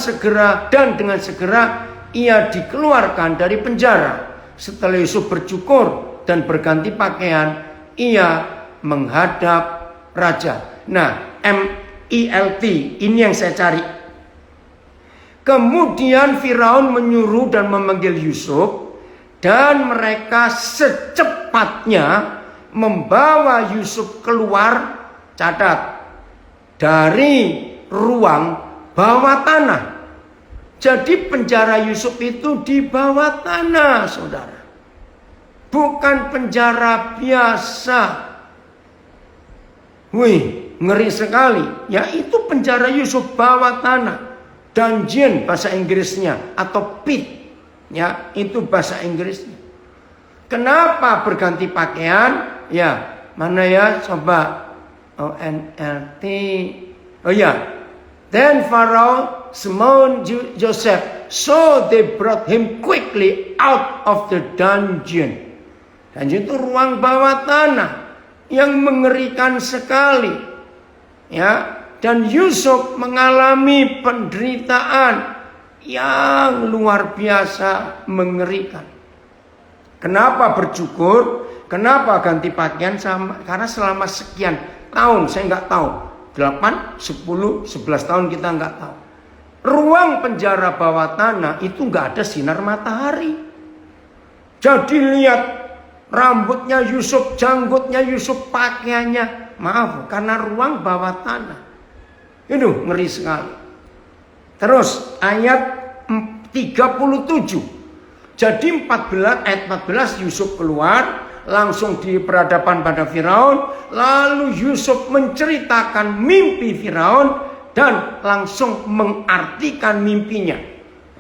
dengan segera ia dikeluarkan dari penjara. Setelah Yusuf bercukur dan berganti pakaian, ia menghadap raja. Nah, MILT ini yang saya cari. Kemudian Firaun menyuruh dan memanggil Yusuf, dan mereka secepatnya membawa Yusuf keluar, catat, dari ruang bawah tanah. Jadi penjara Yusuf itu di bawah tanah, saudara. Bukan penjara biasa. Wih, ngeri sekali. Ya, itu penjara Yusuf bawah tanah. Dungeon bahasa Inggrisnya, atau pit. Ya, itu bahasa Inggrisnya. Kenapa berganti pakaian? Ya, mana ya? Coba. ONLT. Oh ya. Then Pharaoh summoned Joseph. So they brought him quickly out of the dungeon. Dungeon itu ruang bawah tanah yang mengerikan sekali. Ya. Dan Yusuf mengalami penderitaan yang luar biasa mengerikan. Kenapa bercukur? Kenapa ganti pakaian? Karena selama sekian tahun, saya nggak tahu, 8, 10, 11 tahun kita nggak tahu. Ruang penjara bawah tanah itu nggak ada sinar matahari. Jadi lihat rambutnya Yusuf, janggutnya Yusuf, pakaiannya, maaf, karena ruang bawah tanah. Itu ngeri sekali. Terus ayat 37. Jadi ayat 14 Yusuf keluar. Langsung di perhadapan pada Firaun. Lalu Yusuf menceritakan mimpi Firaun. Dan langsung mengartikan mimpinya.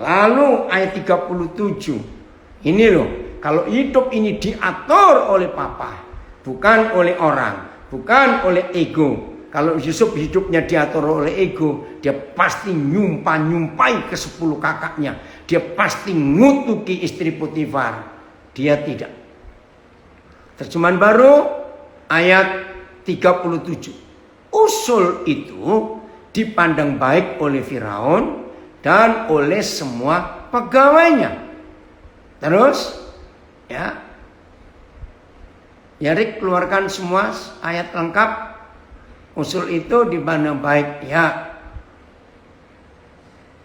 Lalu ayat 37. Ini loh. Kalau hidup ini diatur oleh Papa. Bukan oleh orang. Bukan oleh ego. Kalau Yusuf hidupnya diatur oleh ego, dia pasti nyumpai ke 10 kakaknya. Dia pasti ngutuki istri Potifar. Dia tidak. Terjemahan baru ayat 37. Usul itu dipandang baik oleh Firaun dan oleh semua pegawainya. Terus ya. Rick keluarkan semua ayat lengkap. Usul itu dipandang baik. Ya.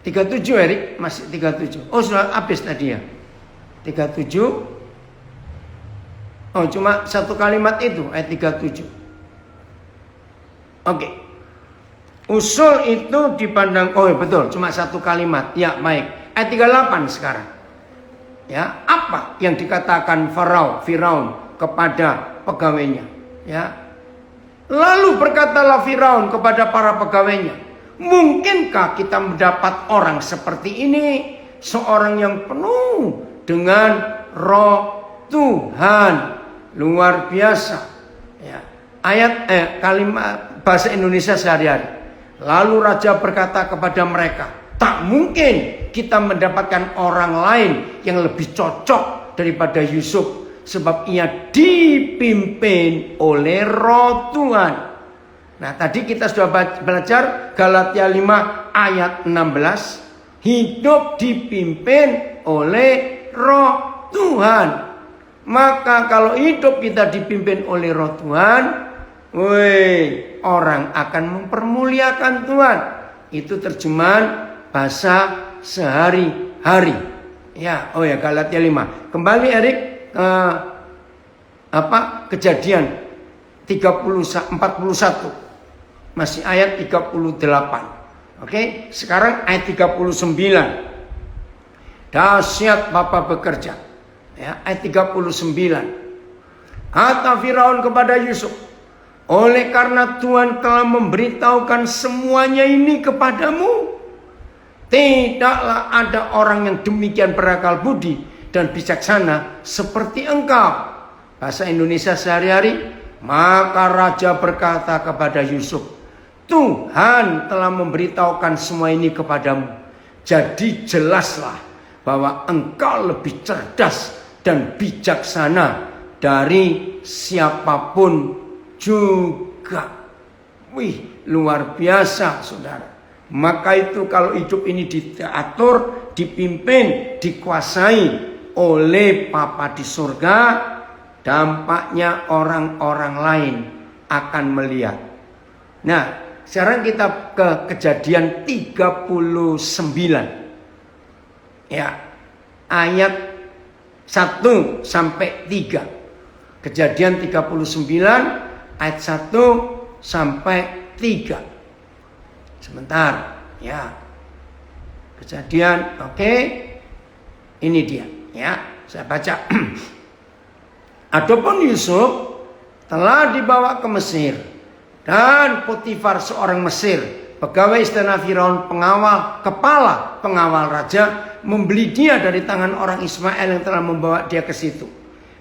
37 Erik, masih 37. Oh, sudah habis tadi ya. 37. Oh, cuma satu kalimat itu, ayat 37. Oke. Usul itu dipandang, oh betul, cuma satu kalimat. Ya, baik. Ayat 38 sekarang. Ya, apa yang dikatakan Firaun kepada pegawainya? Ya. Lalu berkatalah Firaun kepada para pegawainya, mungkinkah kita mendapat orang seperti ini? Seorang yang penuh dengan roh Tuhan. Luar biasa. Ya. kalimat bahasa Indonesia sehari-hari. Lalu raja berkata kepada mereka, tak mungkin kita mendapatkan orang lain yang lebih cocok daripada Yusuf, sebab ia dipimpin oleh Roh Tuhan. Nah, tadi kita sudah belajar Galatia 5 ayat 16. Hidup dipimpin oleh Roh Tuhan. Maka kalau hidup kita dipimpin oleh Roh Tuhan, orang akan mempermuliakan Tuhan. Itu terjemahan bahasa sehari-hari. Ya, Galatia 5. Kembali Erik Kejadian 41. Masih ayat 38. Oke, sekarang ayat 39. Dahsyat Bapa bekerja. Ya, ayat 39. Kata Firaun kepada Yusuf, oleh karena Tuhan telah memberitahukan semuanya ini kepadamu, tidaklah ada orang yang demikian berakal budi dan bijaksana seperti engkau. Bahasa Indonesia sehari-hari. Maka raja berkata kepada Yusuf, Tuhan telah memberitahukan semua ini kepadamu. Jadi jelaslah bahwa engkau lebih cerdas dan bijaksana dari siapapun juga. Luar biasa saudara. Maka itu kalau hidup ini diatur, dipimpin, dikuasai oleh Bapa di surga, dampaknya orang-orang lain akan melihat. Nah, sekarang kita ke Kejadian 39. Ya, ayat 1 sampai 3. Kejadian 39 ayat 1 sampai 3. Sebentar, ya. Kejadian, oke. Ini dia, ya. Saya baca. Adapun Yusuf telah dibawa ke Mesir, dan Potifar seorang Mesir, pegawai istana Firaun, kepala pengawal raja, membeli dia dari tangan orang Ismail yang telah membawa dia ke situ.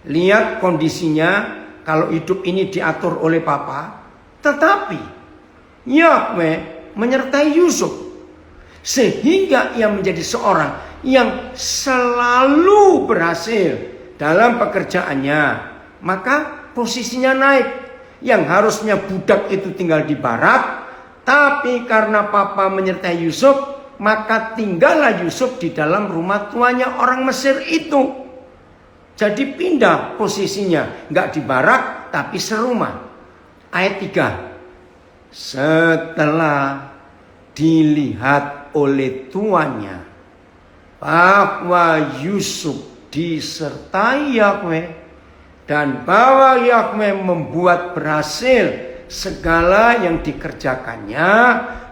Lihat kondisinya, kalau hidup ini diatur oleh Papa, tetapi Yahweh menyertai Yusuf sehingga ia menjadi seorang yang selalu berhasil dalam pekerjaannya. Maka posisinya naik. Yang harusnya budak itu tinggal di barak, tapi karena Papa menyertai Yusuf, maka tinggallah Yusuf di dalam rumah tuanya orang Mesir itu. Jadi pindah posisinya, nggak di barak tapi serumah. Ayat 3. Setelah dilihat oleh tuannya bahwa Yusuf disertai Yahweh, dan bahwa Yahweh membuat berhasil segala yang dikerjakannya,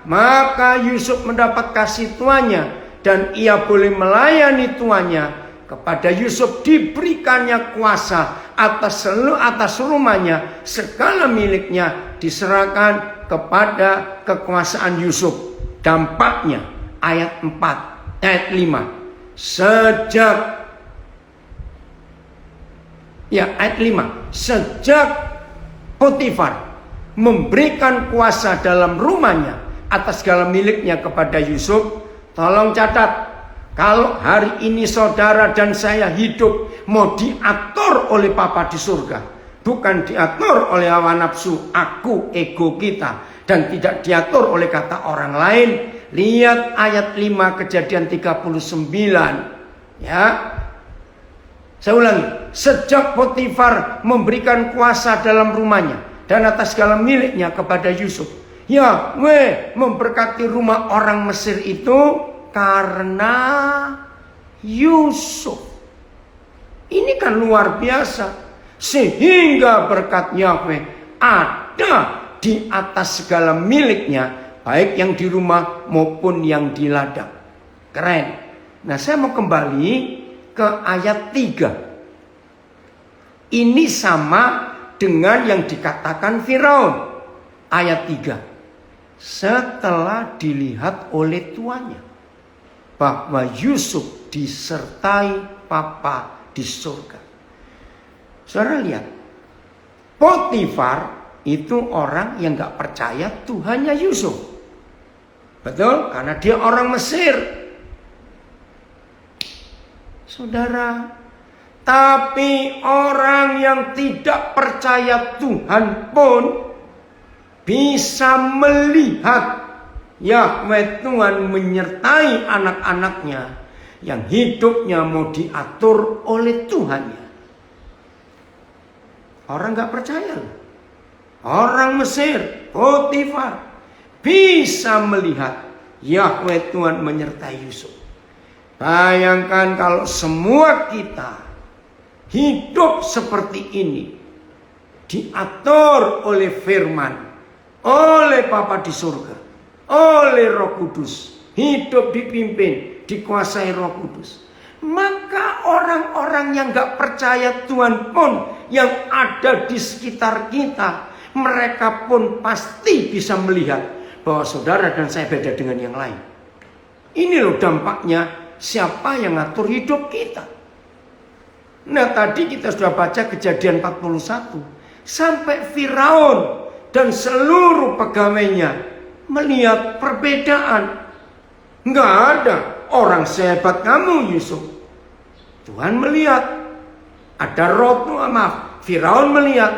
maka Yusuf mendapat kasih tuannya dan ia boleh melayani tuannya. Kepada Yusuf diberikannya kuasa atas rumahnya, segala miliknya diserahkan kepada kekuasaan Yusuf. Dampaknya ayat 4, ayat 5. Ayat 5. Sejak Potifar memberikan kuasa dalam rumahnya atas segala miliknya kepada Yusuf. Tolong catat, kalau hari ini saudara dan saya hidup mau diatur oleh Papa di surga, bukan diatur oleh hawa nafsu, aku, ego kita, dan tidak diatur oleh kata orang lain. Lihat ayat 5 Kejadian 39. Ya. Saya ulangi, sejak Potifar memberikan kuasa dalam rumahnya dan atas segala miliknya kepada Yusuf, Yahweh memberkati rumah orang Mesir itu karena Yusuf. Ini kan luar biasa. Sehingga berkat Yahweh ada di atas segala miliknya, baik yang di rumah maupun yang di ladang. Keren. Nah, saya mau kembali ke ayat 3. Ini sama dengan yang dikatakan Firaun. Ayat 3. Setelah dilihat oleh tuannya bahwa Yusuf disertai Papa di surga. Saudara lihat, Potifar itu orang yang gak percaya Tuhannya Yusuf. Betul? Karena dia orang Mesir. Saudara, tapi orang yang tidak percaya Tuhan pun bisa melihat Yahweh Tuhan menyertai anak-anaknya yang hidupnya mau diatur oleh Tuhannya. Orang gak percaya loh. Orang Mesir, Potifar, bisa melihat Yahweh Tuhan menyertai Yusuf. Bayangkan kalau semua kita hidup seperti ini, diatur oleh firman, oleh Bapa di surga, oleh Roh Kudus, hidup dipimpin, dikuasai Roh Kudus. Maka orang-orang yang gak percaya Tuhan pun yang ada di sekitar kita, mereka pun pasti bisa melihat bahwa saudara dan saya beda dengan yang lain. Ini loh dampaknya siapa yang ngatur hidup kita. Nah tadi kita sudah baca Kejadian 41. Sampai Firaun dan seluruh pegawainya melihat perbedaan. Nggak ada orang sehebat kamu Yusuf. Tuhan melihat ada roh Tuhan, Firaun melihat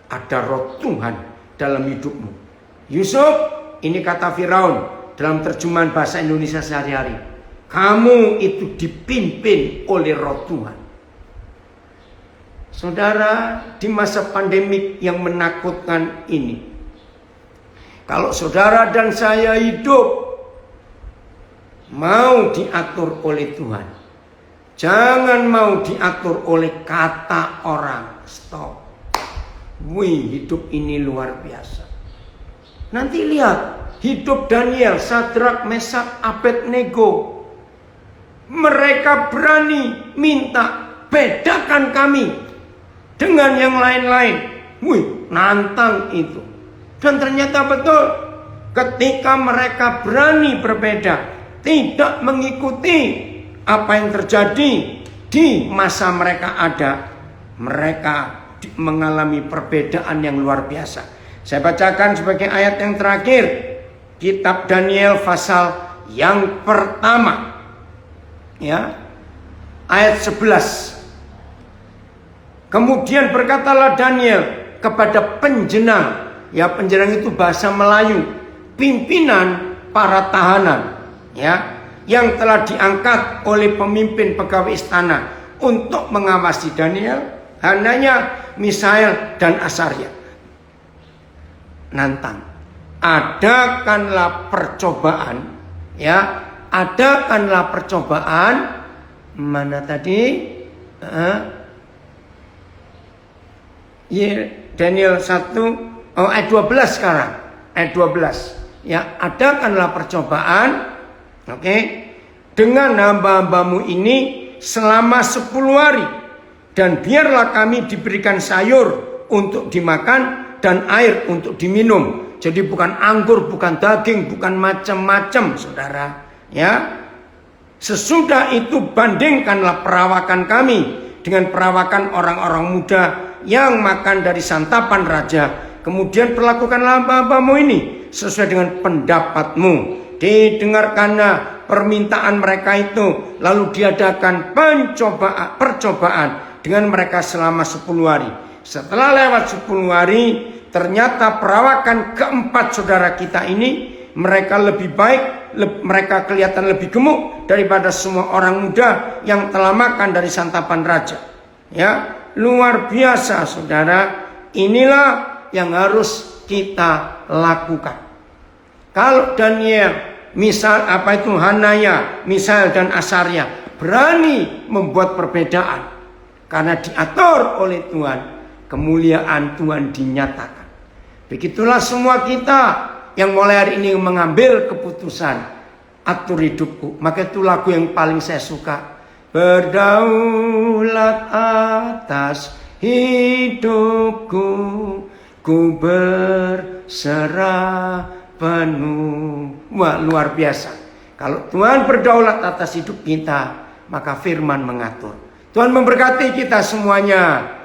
ada roh Tuhan dalam hidupmu. Yusuf, ini kata Firaun dalam terjemahan bahasa Indonesia sehari-hari. Kamu itu dipimpin oleh roh Tuhan. Saudara, di masa pandemik yang menakutkan ini, kalau saudara dan saya hidup mau diatur oleh Tuhan, jangan mau diatur oleh kata orang. Stop. Wih, hidup ini luar biasa. Nanti lihat hidup Daniel, Sadrak, Mesak, Abednego. Mereka berani minta, bedakan kami dengan yang lain-lain. Wih, nantang itu. Dan ternyata betul, ketika mereka berani berbeda, tidak mengikuti apa yang terjadi di masa mereka ada, mereka mengalami perbedaan yang luar biasa. Saya bacakan sebagai ayat yang terakhir, kitab Daniel pasal yang pertama, ya, ayat 11. Kemudian berkatalah Daniel kepada penjenang, ya penjenang itu bahasa Melayu, pimpinan para tahanan, ya, yang telah diangkat oleh pemimpin pegawai istana untuk mengawasi Daniel, Hananya, Misael dan Asaria. Nantang, adakanlah percobaan, ya, adakanlah percobaan. Mana tadi? Daniel 1 ayat 12 sekarang. Ayat 12. Ya, adakanlah percobaan, oke, dengan hamba-hambamu ini selama 10 hari. Dan biarlah kami diberikan sayur untuk dimakan dan air untuk diminum. Jadi bukan anggur, bukan daging, bukan macam-macam, saudara. Ya, sesudah itu bandingkanlah perawakan kami dengan perawakan orang-orang muda yang makan dari santapan raja. Kemudian perlakukanlah hamba-hambamu ini sesuai dengan pendapatmu. Didengarkanlah permintaan mereka itu, lalu diadakan percobaan dengan mereka selama 10 hari. Setelah lewat 10 hari, ternyata perawakan keempat saudara kita ini, mereka lebih baik, mereka kelihatan lebih gemuk daripada semua orang muda yang telah makan dari santapan raja. Ya, luar biasa saudara. Inilah yang harus kita lakukan. Kalau Daniel, misal apa itu Hanaya, Misael dan Asaria berani membuat perbedaan karena diatur oleh Tuhan, kemuliaan Tuhan dinyatakan. Begitulah semua kita yang mulai hari ini mengambil keputusan atur hidupku. Maka itu lagu yang paling saya suka. Berdaulat atas hidupku, ku berserah penuh. Wah, luar biasa. Kalau Tuhan berdaulat atas hidup kita, maka firman mengatur. Tuhan memberkati kita semuanya.